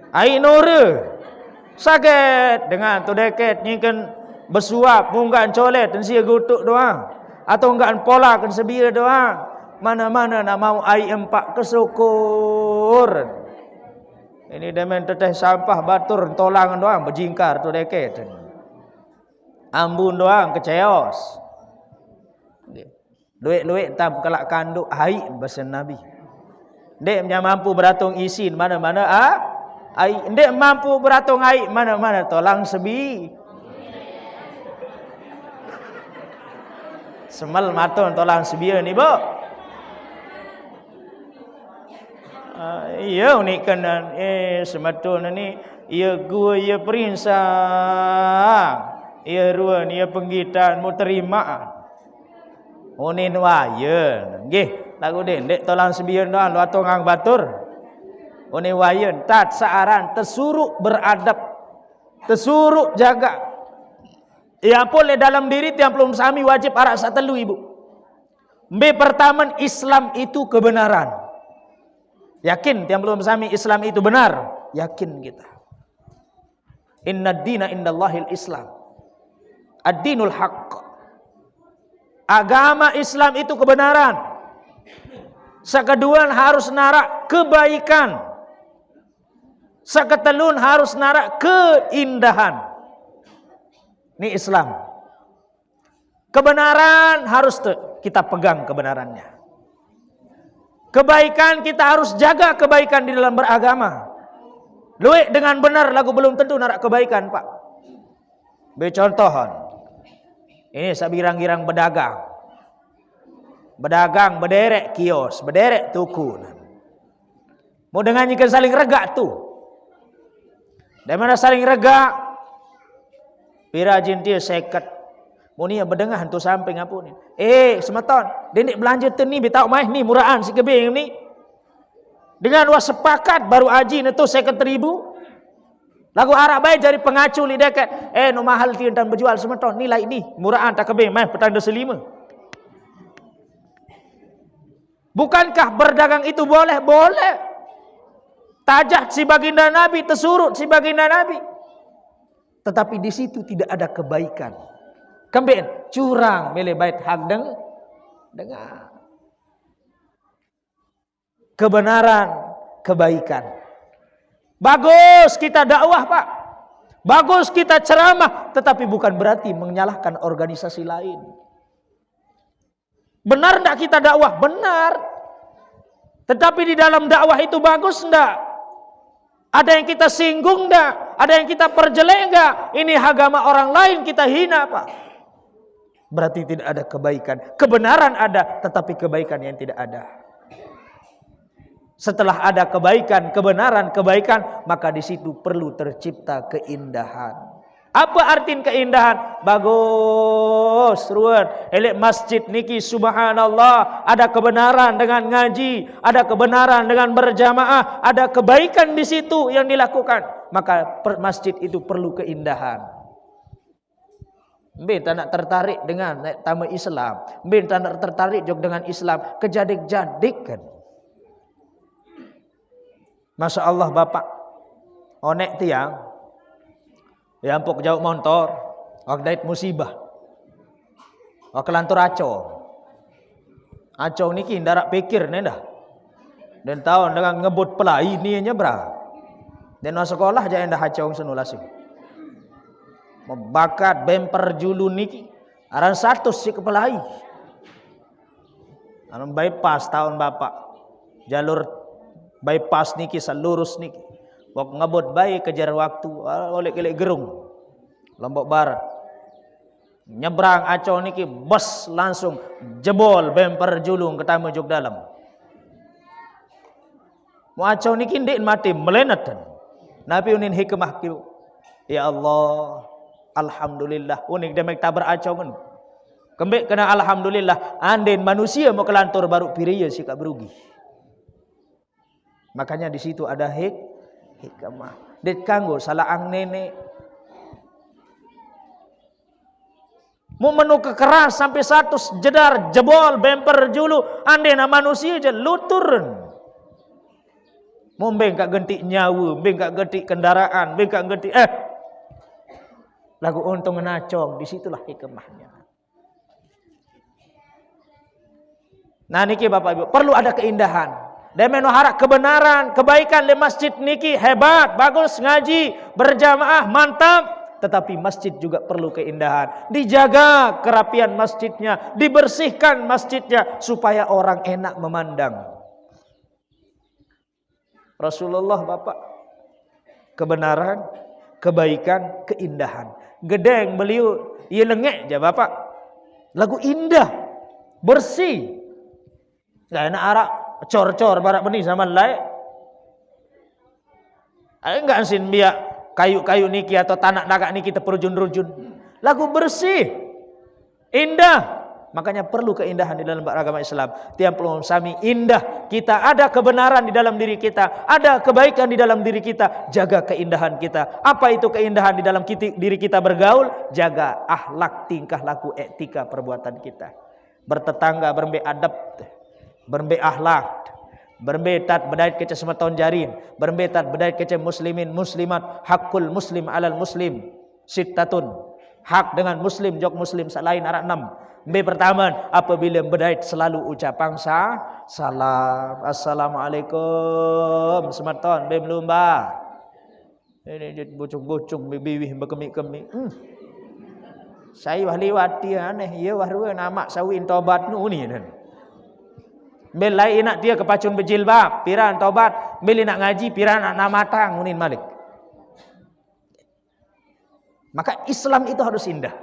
Ai nore sakit dengan tu deket nyikan bersuap munggan colet dan sia gutuk doang atau enggan pola kan sebira doang mana-mana nak mau ai empak kesyukur ini demen teteh sampah batur tolang doang berjingkar tu deket ambun doang keceos duit-duit tam kelak kanduk ai bahasa Nabi dek mampu beratung isin mana-mana ai ndek mampu beratung ai mana-mana tolang sebi semal maton tolang sebi ni bo iya ni kan sematun ni ia gua ia perinsang ia ruan ia penggitan mu terima onin wayen nggih lagu dek tolang sebi doang lu atongang batur Oni wayen tat saaran tersuruh beradab, tersuruh jaga. Ya boleh dalam diri tiang belum sami wajib arak satelu ibu. B pertama Islam itu kebenaran. Yakin tiang belum sami Islam itu benar? Yakin kita. Inna dina indallahil Islam. Ad-dinul haqq. Agama Islam itu kebenaran. Sekeduan harus narak kebaikan. Seketelun harus narak keindahan. Ini Islam. Kebenaran harus kita pegang kebenarannya. Kebaikan kita harus jaga kebaikan di dalam beragama. Luik dengan benar lagu belum tentu narak kebaikan pak. Contohan. Ini sabirang-girang berdagang. Berdagang bederek kios, bederek tuku. Mau dengan jika saling regak tu. Dari mana saling regak? Pirajin dia seket. Muni berdengar hantu samping apa ni? Semeton, denek belanja tu ni betau mai ni murahan si kebing ni. Dengan was sepakat baru haji ni tu 50,000. Lagu Arab baik jari pengacu li dekat. No mahal ti dan berjual semeton nilai ni murahan tak kebing mai petanda selima. Bukankah berdagang itu boleh? Boleh. Tajah si baginda Nabi, tersurut si baginda Nabi. Tetapi di situ tidak ada kebaikan. Kembali curang milih bait hak dengar. Kebenaran, kebaikan. Bagus kita dakwah pak. Bagus kita ceramah. Tetapi bukan berarti menyalahkan organisasi lain. Benar tidak kita dakwah? Benar. Tetapi di dalam dakwah itu bagus tidak? Ada yang kita singgung enggak? Ada yang kita perjelek enggak? Ini agama orang lain kita hina pak. Berarti tidak ada kebaikan. Kebenaran ada, tetapi kebaikan yang tidak ada. Setelah ada kebaikan, kebenaran, kebaikan, maka di situ perlu tercipta keindahan. Apa arti keindahan? Bagus, ruan. Elek masjid niki subhanallah, ada kebenaran dengan ngaji, ada kebenaran dengan berjamaah, ada kebaikan di situ yang dilakukan. Maka masjid itu perlu keindahan. Mbak tak nak tertarik dengan tamu Islam. Mbak tak nak tertarik juga dengan Islam. Kejadik-jadik kan. Masya Allah bapak. Onek tiang. Ya ampuk jauh motor, waktu musibah. Kelantur Aco niki ndarak pikir ni dah. Dan tahun dengan ngebut pelai ni nyebra. Dan masuk sekolah aja endah Aco senulasi. Membakat bemper julu niki aran 100 si kepelai. Aran bypass tahun bapak. Jalur bypass niki selurus niki. Wak ngebut baik kejar waktu oleh kelek gerung Lombok Barat nyebrang Aco niki bus langsung jebol bemper julung ketama juk dalam mu Aco niki ndik mati melenatan Nabi unin hikmah ki ya Allah alhamdulillah unik demek tabar Aco men Kembek kena alhamdulillah, anden manusia mau kelantur baru piriya sikap berugi. Makanya di situ ada hikmah. Det kanggo salaang nenek. Mau menu kekeras sampai 100 jedar jebol bemper julu andena manusia je luturun. Mau bengkak gentik nyawa, bengkak gentik kendaraan, bengkak gentik lagu untung nacong, disitulah hikmahnya. Nah niki Bapak Ibu, perlu ada keindahan. Demen harap kebenaran, kebaikan le masjid niki hebat, bagus ngaji, berjamaah mantap. Tetapi masjid juga perlu keindahan. Dijaga kerapian masjidnya, dibersihkan masjidnya supaya orang enak memandang. Rasulullah Bapak, kebenaran, kebaikan, keindahan. Gedeng beliau, ia lengek je Bapak. Lagu indah, bersih. Gak enak arak cor-cor barak benih zaman lain. Enggak ansin biak kayu-kayu niki atau tanah nakak niki terperujun-rujun. Lagu bersih, indah. Makanya perlu keindahan di dalam agama Islam. Tiap pelumum sami indah. Kita ada kebenaran di dalam diri kita, ada kebaikan di dalam diri kita. Jaga keindahan kita. Apa itu keindahan di dalam diri kita bergaul? Jaga akhlak, tingkah laku, etika perbuatan kita. Bertetangga, berbe adab, berbe akhlak, berbetat bedait kece semeton jarin, berbetat bedait kece muslimin muslimat, hakul muslim alal muslim sittatun. Hak dengan muslim jok muslim selain arak 6. B pertama, apabila bedait selalu ucapan salam, assalamualaikum semeton be melumba. Ini jadi bocong-bocong biwih berkemik-kemik. Saya wah liwat dia aneh, ya wah rua nama sawin tobat nu ni nan. Belai nak dia kepacun berjilbab, piran tobat, beli nak ngaji, piran nak namatang unin malik. Maka Islam itu harus indah.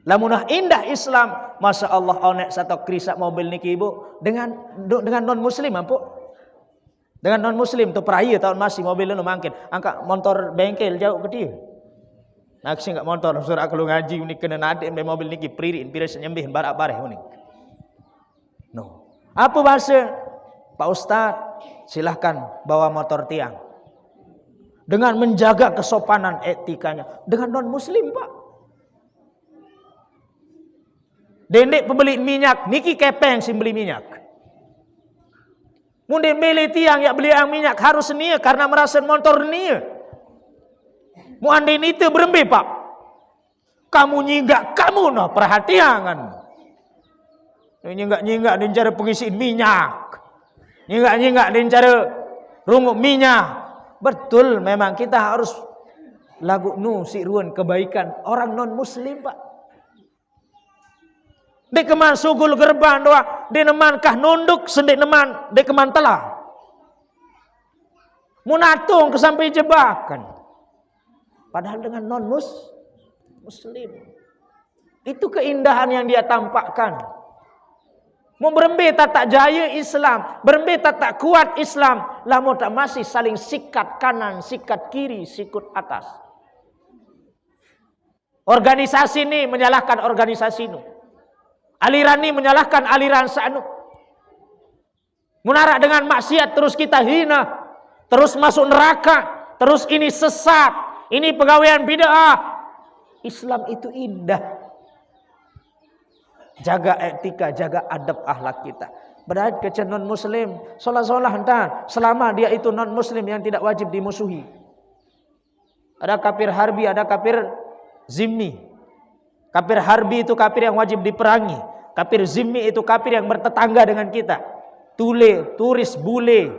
Lamunah indah Islam, masya Allah onek satu krisak mobil niki ibu dengan non muslim ampu. Dengan non muslim tu peraya tahun masih mobil nu mangkin, angkat motor bengkel jauh ke dia. Nak sing enggak motor surah kalau ngaji unik kena nade mobil niki pririn pires nyembih barak bareh unik. No. Apa bahasa? Pak Ustaz, silahkan bawa motor tiang. Dengan menjaga kesopanan etikanya. Dengan non muslim Pak. Dendek pembeli minyak, niki kepeng si beli minyak. Mundin beli tiang yang beli minyak harus nia karena merasa motor nia. Mu andin itu berembe Pak. Kamu nyinggak kamu no perhatian. Nyinggak dan cara pengisian minyak. Nyinggak dan cara runguk minyak. Betul memang kita harus lagu nu si ruan kebaikan orang non muslim Pak. Dek keman sugul gerban doa, dek neman kah nunduk sendek neman, dek keman telah. Munatung kesampai jebakan. Padahal dengan non muslim. Itu keindahan yang dia tampakkan. Mau berembe tak jaya Islam, berembe tak kuat Islam, lamun tak masih saling sikat kanan, sikat kiri, sikut atas. Organisasi ini menyalahkan organisasi ini. Aliran ini menyalahkan aliran sanu. Munarak dengan maksiat terus kita hina, terus masuk neraka, terus ini sesat, ini pegawaian bid'ah. Islam itu indah. Jaga etika, jaga adab akhlak kita. Berarti kecil non muslim, solah-solah entar selama dia itu non muslim yang tidak wajib dimusuhi. Ada kafir harbi, ada kafir zimmi. Kafir harbi itu kafir yang wajib diperangi. Kafir zimmi itu kafir yang bertetangga dengan kita. Tule, turis, bule.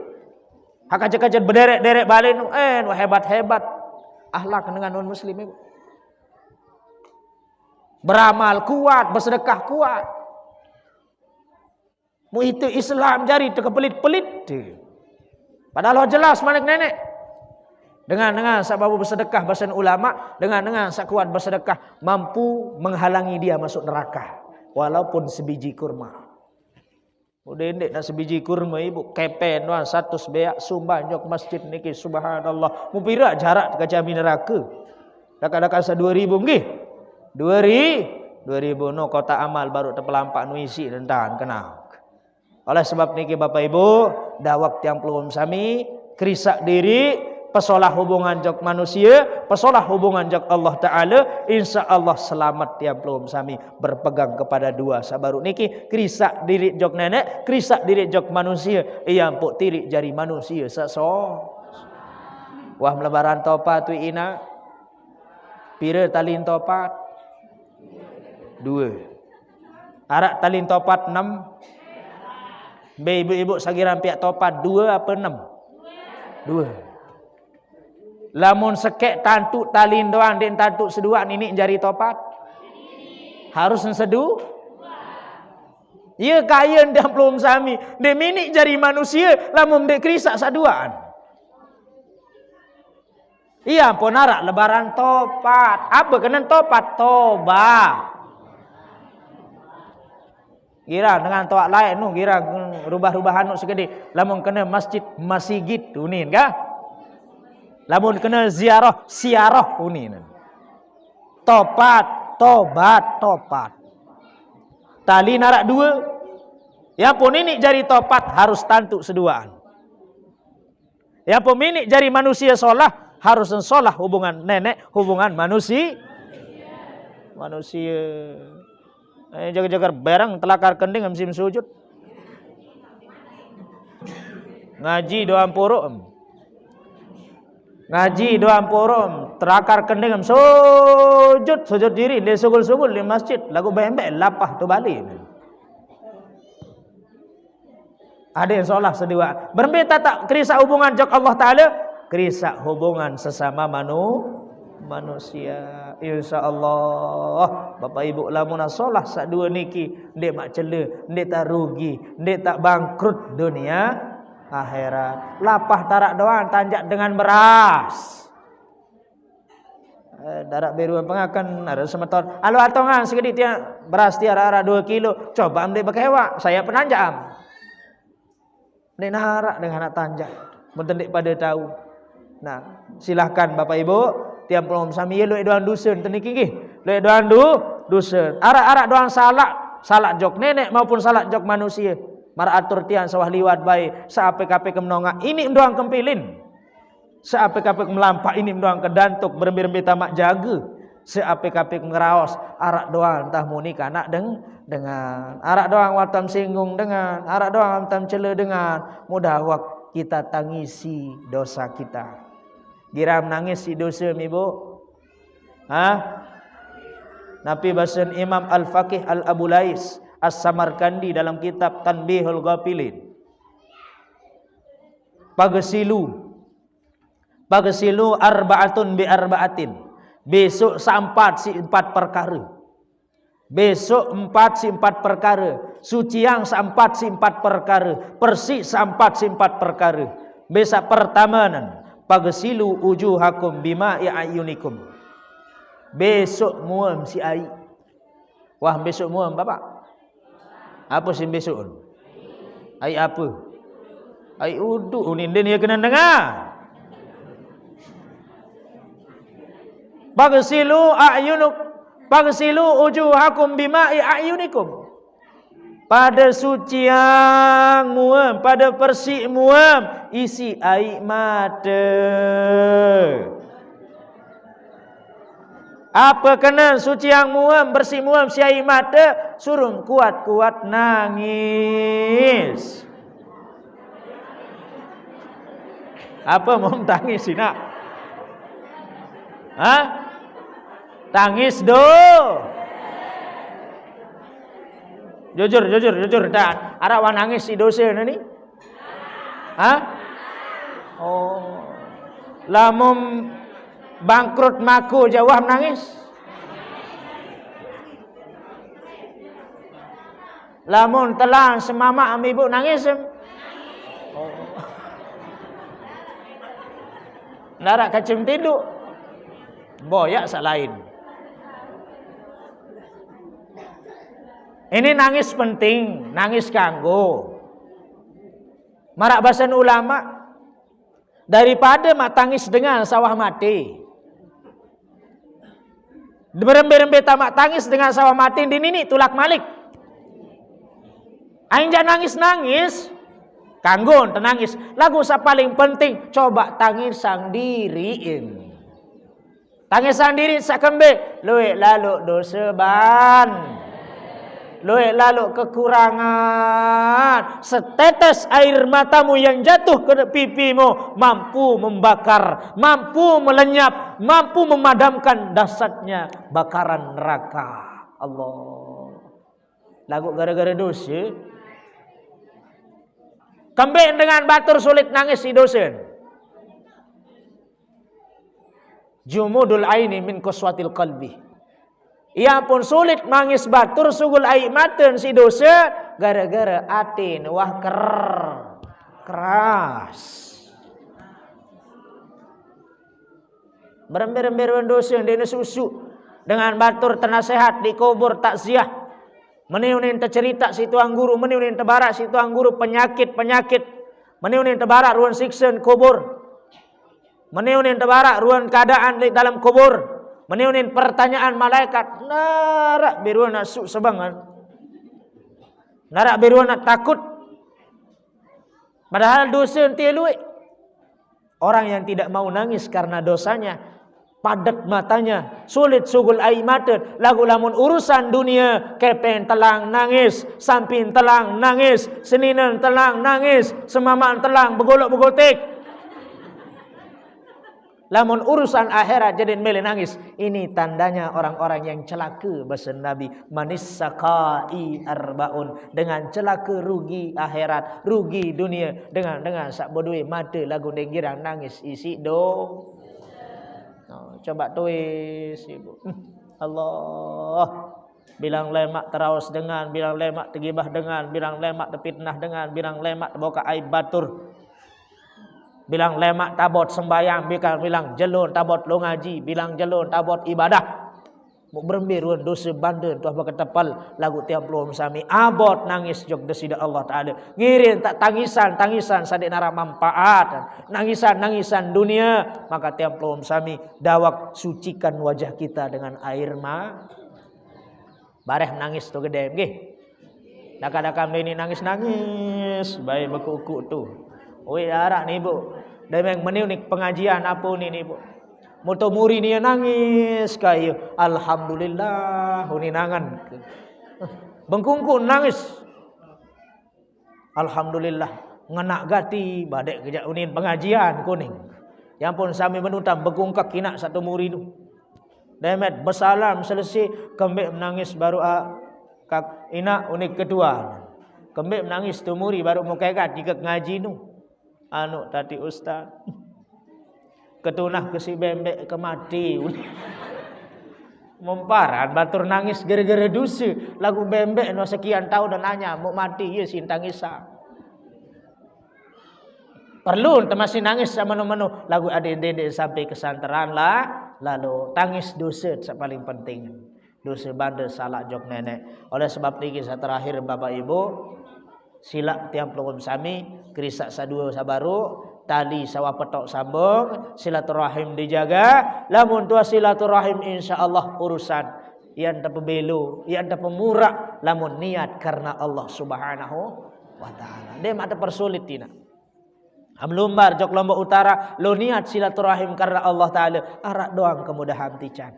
Hakacat-kacat berderet-deret balik wah hebat-hebat akhlak dengan non muslim itu. Beramal kuat, bersedekah kuat. Mu itu Islam jari terkepelit-pelit. Padahal jelas manik nenek. Dengan sababu bersedekah bahasa ulama, dengan sakuat bersedekah mampu menghalangi dia masuk neraka walaupun sebiji kurma. Udah ndek nak sebiji kurma ibu kepen wan 100 beak sumbang jok masjid niki subhanallah. Mu pira jarak ke jami neraka? Dekat-dekat 2000 nggih. 2000 no kota amal baru terpelampak nu isi dan kenal. Oleh sebab niki Bapak Ibu, dawak tiang pelum sami krisak diri, pesolah hubungan jok manusia, pesolah hubungan jok Allah Ta'ala, insya Allah selamat tiang pelum sami berpegang kepada dua sabaru niki, krisak diri jok nenek, krisak diri jok manusia, ia empuk tirik jari manusia seso. Wah melebaran topat tu ina, pira talin topat 2, arak talin topat 6, ibu-ibu sagiran piak topat 2 apa 6? 2. Lamun sekek tantuk talin doang den tantuk sedua ini jari topat. Harus sedu. Ia kaya dah belum sami. Dia minik jari manusia lamun dia krisak saduaan. Iya pun arak lebaran topat. Apa kena topat? Tobat. Kira dengan toak lain nu kira rubah-rubahan nu segede. Lamun kena masjid masjid unin kah? Lamun kena ziarah unin. Topat, tobat, topat. Tali narak 2. Ya pun ini jari topat harus tantuk seduaan. Ya pun ini jari manusia solah harus solah hubungan nenek, hubungan manusia. Jaga-jaga barang telakar kending musim sujud. Ngaji doa purum. Ngaji doa purum, terakar kending sujud diri dia sugul-sugul di masjid, lagu bembek lapah tu balik. Ada yang solah sedua. Berbeda tak krisak hubungan jok Allah Ta'ala, krisak hubungan sesama manusia. InsyaAllah Bapak Ibu lamun solah sak dua niki ndek mak cela, ndek tak rugi, ndek tak bangkrut dunia akhirat. Lapah tarak doang tanjak dengan beras. Darak beruan pengakan ada semeton. Alu atongan sekedit dia beras dia arah 2 kilo. Coba ambil bakewak, saya penanjam. Ndek narak dengan anak tanjak. Mungkin ndek pada tahu. Nah, silahkan Bapak Ibu tiap pelom sami ye luek doang dusun teniki nggih. Luek doang dusun. Arak-arak doang salak jok nenek maupun salak jok manusia. Mara atur tiang sawah liwat baik. Saape-kape kemenonga ini doang kempilin. Saape-kape melampak ini doang kedantuk berembi-rembi tamak jaga. Saape-kape ngeraos arak doang entah muni kanak dengan. Arak doang watam singgung dengan. Arak doang watam cela dengan. Mudah wak kita tangisi dosa kita. Giram nangis si dosa ibu. Nabi bahasan Imam Al-Faqih Al-Abulais As-Samarkandi dalam kitab Tanbihul Ghafilin. Pagesilu arba'atun bi arba'atin. Besok sampat si 4 perkara. Besok 4 si 4 perkara. Suciang sampat si 4 perkara. Persik sampat si 4 perkara. Besok pertama pagesilu ujuhakum bima'i ayunikum. Besok muam si air. Wah besok muam bapak. Apa sih besok? Air apa? Air uduk. Ini dia kena dengar. Pagesilu ujuhakum bima'i ayunikum. Pada suciang muam, pada persik muam, isi air mata. Apa kena suciang muam, bersih muam, si air mata, suruh kuat-kuat nangis. Apa mau tangis sih nak? Tangis do. Jujur dah. Arak wan nangis si dosa ni? Oh. Lamun bangkrut maku jawah menangis. Lamun telang semama am ibu nangis. Oh. Narak kacim tidur. Boyak sak lain. Ini nangis penting, nangis kanggo. Marak bahasan ulama, daripada mak tangis dengan sawah mati. Berembe-rembe tamak tangis dengan sawah mati di nini tulak malik. Aing jangan nangis-nangis. Kanggon tenangis. Lagu sa paling penting coba tangisan diriin. Tangisan diri sakembe luwe lalu dosa ban. Luwe lalu kekurangan. Setetes air matamu yang jatuh ke pipimu mampu membakar, mampu melenyap, mampu memadamkan dahsyatnya bakaran neraka. Allah. Lagu gara-gara dosa. Kembali dengan batur sulit nangis si dosen. Jumudul aini min qaswatil qalbi. Ia pun sulit nangis batur sugul ai maten si dosen gara-gara atin wah keras. Berember-ember dosen dene susu dengan batur tenasehat di kubur takziah. Meniunin tercerita si tuang guru, meniunin tebarak si tuang guru penyakit, meniunin tebarak ruang siksen kubur, meniunin tebarak ruang keadaan di dalam kubur, meniunin pertanyaan malaikat, narak biruan nak suk sebangan, narak biruan nak takut, padahal dosa tielui. Orang yang tidak mau nangis karena dosanya, padat matanya, sulit sugul ai mata, lagu lamun urusan dunia, kepen telang nangis, sampin telang nangis, seninan telang nangis, semaman telang begolok-begotik. Lamun urusan akhirat jadi mele nangis. Ini tandanya orang-orang yang celaka bahasa Nabi. Manis sakai arbaun. Dengan celaka rugi akhirat, rugi dunia. Dengan sak bodoi mata lagu denggirang nangis isi do. Coba tulis ibu. Allah. Bilang lemak terawas dengan, bilang lemak tergibah dengan, bilang lemak terfitnah dengan, bilang lemak terbuka aib batur. Bilang lemak tabot sembayang, bilang jelun tabot lo ngaji, bilang jelun tabot ibadah. Mau berembiruan dosa bandan tuah pakai tepal lagu tiap belum sami abot nangis jog desida Allah Taala. Ngirin tak tangisan sadik nara manfaat, nangisan dunia, maka tiap belum sami dawak sucikan wajah kita dengan air bareh nangis tu gede nggih. Dakam ini nangis bae bekuku tu. Oi arak nih bu, demeng meniunik pengajian apa nih bu. Moto muri ni nangis kayu, alhamdulillah uninangan. Bengkungku nangis, alhamdulillah ngenak gati badek kejak unin pengajian kuning. Yang pun sami menutam bekungkak kina satu muri tu. Demet bersalam selesai kembek menangis baru kak ina unik kedua. Kembek menangis tu muri baru mukekat jika ngaji tu. Anu tadi ustaz ketunah ke si bembek ke mati. Memparan batur nangis gara-gara dosa lagu bembek no sekian tahun dan nanya mau mati ya sin tangisa. Perlu masih nangis sama menu lagu adik-adik sampai kesantaran lah lalu tangis dosa paling penting. Dosa bandel salah jok nenek. Oleh sebab ini saya terakhir Bapak Ibu sila tiap pelungum sami krisak sadua sabaru tali sawah petok sambung silaturahim dijaga lamun tua silaturahim insyaallah urusan yang terpebelu yang terpemurak lamun niat karena Allah Subhanahu wa taala dem ada persulit tina amlumbar jok Lombok Utara lo niat silaturahim karena Allah taala arak doang kemudahan tican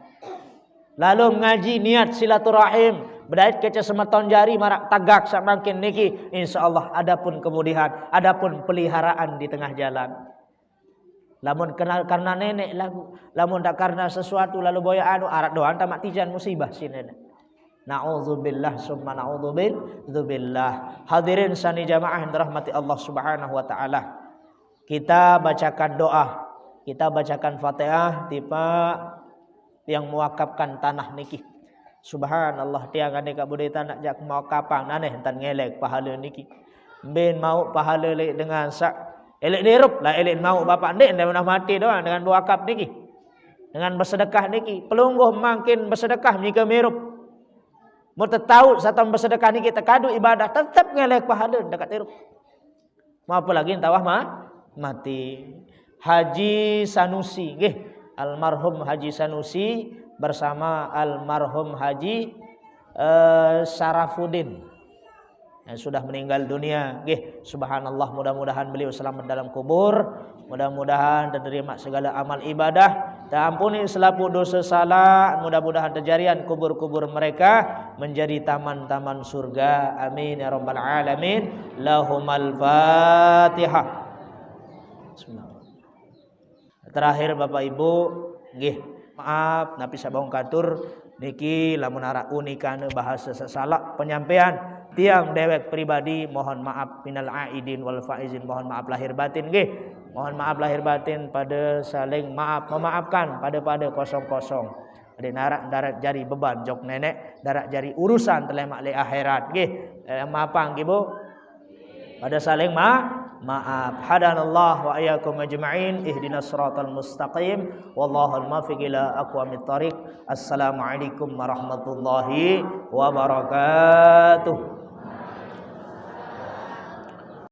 lalu ngaji niat silaturahim berdait kece semeton jari marak tagak samakin niki insyaallah adapun kemudian adapun peliharaan di tengah jalan lamun kenal karena nenek lagu lamun tak karena sesuatu lalu boya anu arak doan tamak tijan musibah si nenek naudzubillah summa naudzubillah. Hadirin sani jamaah yang dirahmati Allah Subhanahu wa taala, kita bacakan doa, kita bacakan Fatihah tiba yang mewakafkan tanah niki. Subhanallah tiang ane ka budaya tanah jak mau kapang aneh entan ngelek pahala niki. Ben mau pahala lek dengan sak elek derup lah elek mau bapak ndek ndak pernah mati doang dengan wakaf niki. Dengan bersedekah niki, pelungguh makin bersedekah jika merup. Mau tahu satu bersedekah niki tekadu ibadah tetap ngelek pahala dekat derup. Mau apa lagi entawah mati. Haji Sanusi nggih. Almarhum Haji Sanusi bersama almarhum Haji Syarafuddin yang sudah meninggal dunia. Nggih, subhanallah, mudah-mudahan beliau selamat dalam kubur, mudah-mudahan diterima segala amal ibadah, diampuni selaku dosa salah, mudah-mudahan terjarian kubur-kubur mereka menjadi taman-taman surga. Amin ya rabbal alamin. Lahumal Fatihah. Bismillahirrahmanirrahim. Terakhir Bapak Ibu, nggih, maaf napi sabong katur niki lamun ara unikane bahasa salah penyampaian tiang dewek pribadi, mohon maaf minal aidin wal faizin, mohon maaf lahir batin nggih. Mohon maaf lahir batin pada saling memaafkan pada kosong-kosong. Ada darat jari beban jok nenek, darat jari urusan telemak le akhirat nggih. Maafan nggih Bu. Pada saling maaf. Hadanallah wa iyyakum ajma'in, ihdinas siratal mustaqim, wallahul muwaffiq ila aqwamit thoriq. Assalamualaikum warahmatullahi wabarakatuh.